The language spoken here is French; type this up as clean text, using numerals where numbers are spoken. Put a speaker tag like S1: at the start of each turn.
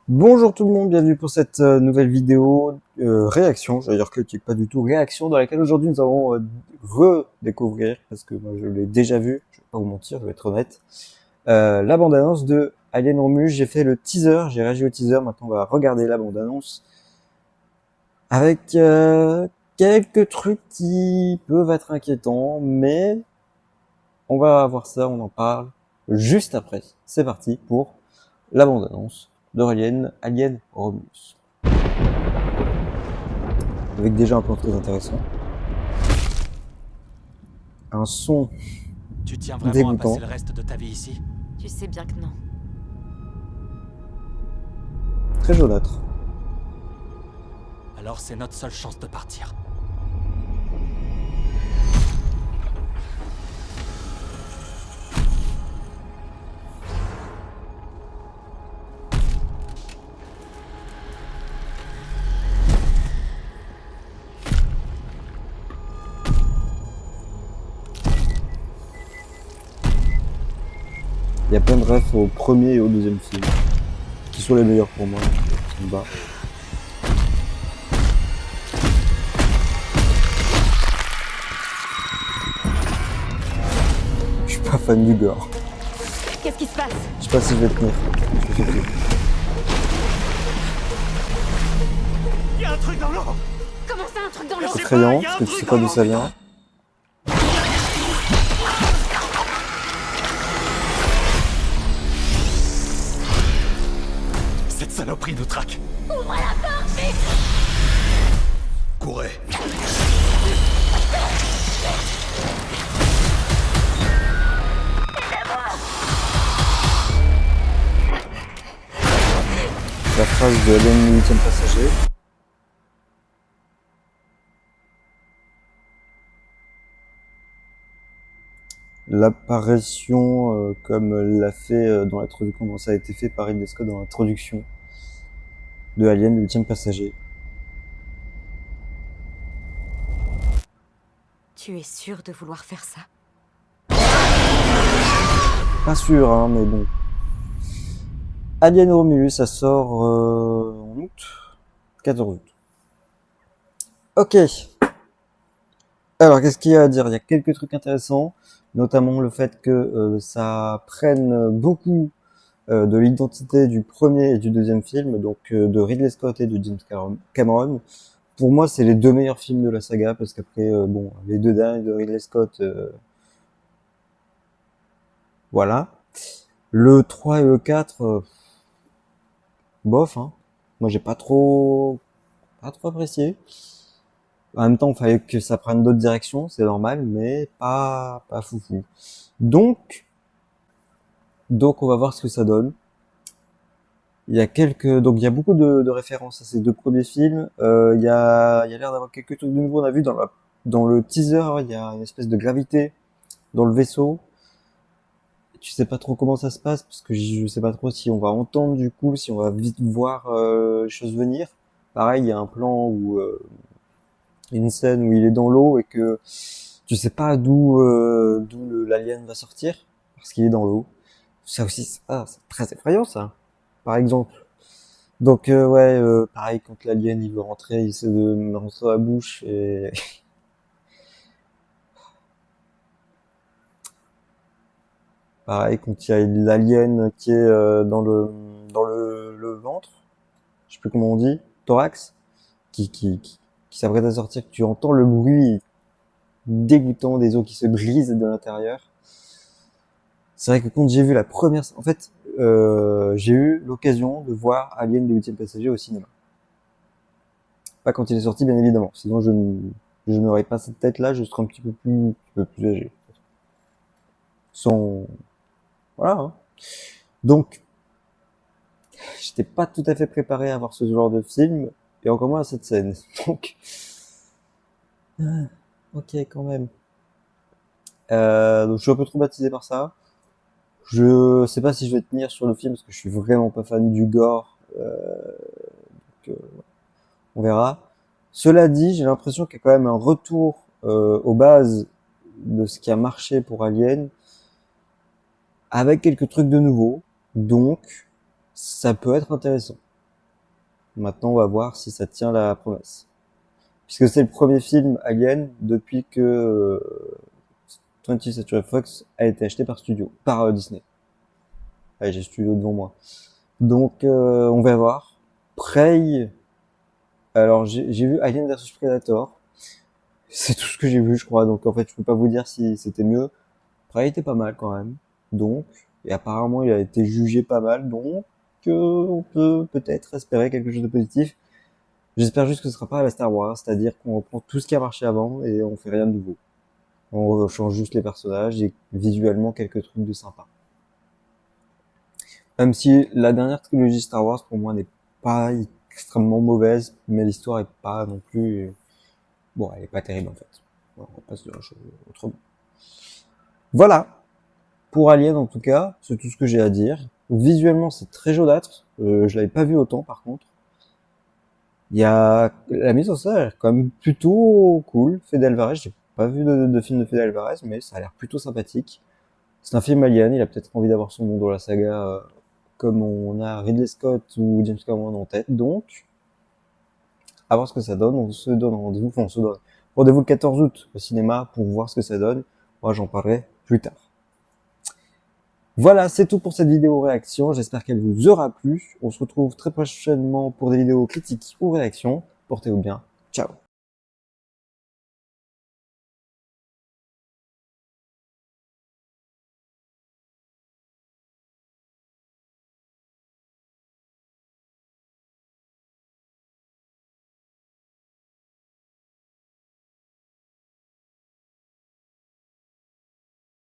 S1: Bonjour tout le monde, bienvenue pour cette nouvelle vidéo réaction, j'allais dire critique, pas du tout, réaction dans laquelle aujourd'hui nous allons redécouvrir, parce que moi je l'ai déjà vu, je vais pas vous mentir, je vais être honnête, la bande-annonce de Alien Romulus. J'ai fait le teaser, j'ai réagi au teaser, maintenant on va regarder la bande-annonce avec quelques trucs qui peuvent être inquiétants, mais on va voir ça, on en parle juste après. C'est parti pour la bande-annonce de Alien Romulus. Avec déjà un plan très intéressant. Un son
S2: Tu tiens vraiment à
S1: dégoûtant.
S2: passer le reste de ta vie ici?
S3: Tu sais bien que non.
S1: Très jaunâtre.
S2: Alors c'est notre seule chance de partir.
S1: Il y a plein de refs au premier et au deuxième film, qui sont les meilleurs pour moi. Ça me bat. Je suis pas fan du gore.
S3: Qu'est-ce qui se passe?
S1: Je sais pas si je vais tenir.
S2: Il y a un truc dans l'eau!
S3: Comment ça, un truc dans l'eau?
S1: C'est effrayant, parce que tu sais pas d'où ça vient.
S2: Cette saloperie nous traque!
S3: Ouvre la porte, vite!
S2: Courez!
S1: La phrase de Alien le 8e passager. L'apparition, comme l'a fait dans l'introduction, comment ça a été fait par Ridley Scott dans l'introduction de Alien le 8e passager.
S3: Tu es sûr de vouloir faire ça?
S1: Pas sûr, hein, mais bon. Alien Romulus, ça sort en août. 14 août. Ok. Alors, qu'est-ce qu'il y a à dire? Il y a quelques trucs intéressants, notamment le fait que ça prenne beaucoup de l'identité du premier et du deuxième film, donc de Ridley Scott et de James Cameron. Pour moi, c'est les deux meilleurs films de la saga, parce qu'après, bon, les deux derniers de Ridley Scott, voilà. Le 3 et le 4, bof, hein. Moi, j'ai pas trop apprécié. En même temps, il fallait que ça prenne d'autres directions, c'est normal, mais pas foufou. Donc, on va voir ce que ça donne. Il y a beaucoup de références à ces deux premiers films. Il y a l'air d'avoir quelques trucs de nouveau. On a vu dans le teaser, il y a une espèce de gravité dans le vaisseau. Tu sais pas trop comment ça se passe, parce que je sais pas trop si on va entendre du coup, si on va vite voir les choses venir. Pareil, il y a un plan où une scène où il est dans l'eau et que tu sais pas d'où l'alien va sortir parce qu'il est dans l'eau. Ça aussi, c'est très effrayant ça. Par exemple. Donc ouais, pareil quand l'alien il veut rentrer, il essaie de me rentrer dans la bouche et pareil quand il y a l'alien qui est dans le ventre, je sais plus comment on dit, thorax, qui s'apprête à sortir, que tu entends le bruit dégoûtant des os qui se brisent de l'intérieur. C'est vrai que quand j'ai vu la première, en fait, j'ai eu l'occasion de voir Alien le 8e passager au cinéma. Pas quand il est sorti, bien évidemment. Sinon, je n'aurais pas cette tête-là, je serais un petit peu plus âgé. Sans, voilà, hein. Donc, j'étais pas tout à fait préparé à voir ce genre de film, et encore moins à cette scène. Donc, ok, quand même. Donc je suis un peu traumatisé par ça. Je sais pas si je vais tenir sur le film parce que je suis vraiment pas fan du gore. Donc, on verra. Cela dit, j'ai l'impression qu'il y a quand même un retour aux bases de ce qui a marché pour Alien, avec quelques trucs de nouveau. Donc, ça peut être intéressant. Maintenant, on va voir si ça tient la promesse. Puisque c'est le premier film Alien depuis que 20th Century Fox a été acheté par Disney. Allez, j'ai Studio devant moi. Donc, on va voir. Prey. Alors, j'ai vu Alien vs Predator. C'est tout ce que j'ai vu, je crois. Donc, en fait, je peux pas vous dire si c'était mieux. Prey était pas mal quand même. Donc, et apparemment, il a été jugé pas mal. Donc, on peut peut-être espérer quelque chose de positif. J'espère juste que ce sera pas à la Star Wars, c'est-à-dire qu'on reprend tout ce qui a marché avant et on fait rien de nouveau. On change juste les personnages et visuellement quelques trucs de sympa. Même si la dernière trilogie Star Wars pour moi n'est pas extrêmement mauvaise, mais l'histoire est pas non plus, bon, elle est pas terrible en fait. On passe de la chose autrement. Voilà. Pour Alien en tout cas, c'est tout ce que j'ai à dire. Visuellement c'est très jaunâtre, je l'avais pas vu autant par contre. Il y a la mise en scène a l'air quand même plutôt cool. Fede Alvarez, j'ai pas vu de film de Fede Alvarez, mais ça a l'air plutôt sympathique. C'est un film Alien, il a peut-être envie d'avoir son nom dans la saga, comme on a Ridley Scott ou James Cameron en tête. Donc, à voir ce que ça donne. On se donne rendez-vous, enfin on se donne rendez-vous le 14 août au cinéma pour voir ce que ça donne. Moi, j'en parlerai plus tard. Voilà, c'est tout pour cette vidéo réaction. J'espère qu'elle vous aura plu. On se retrouve très prochainement pour des vidéos critiques ou réactions. Portez-vous bien. Ciao.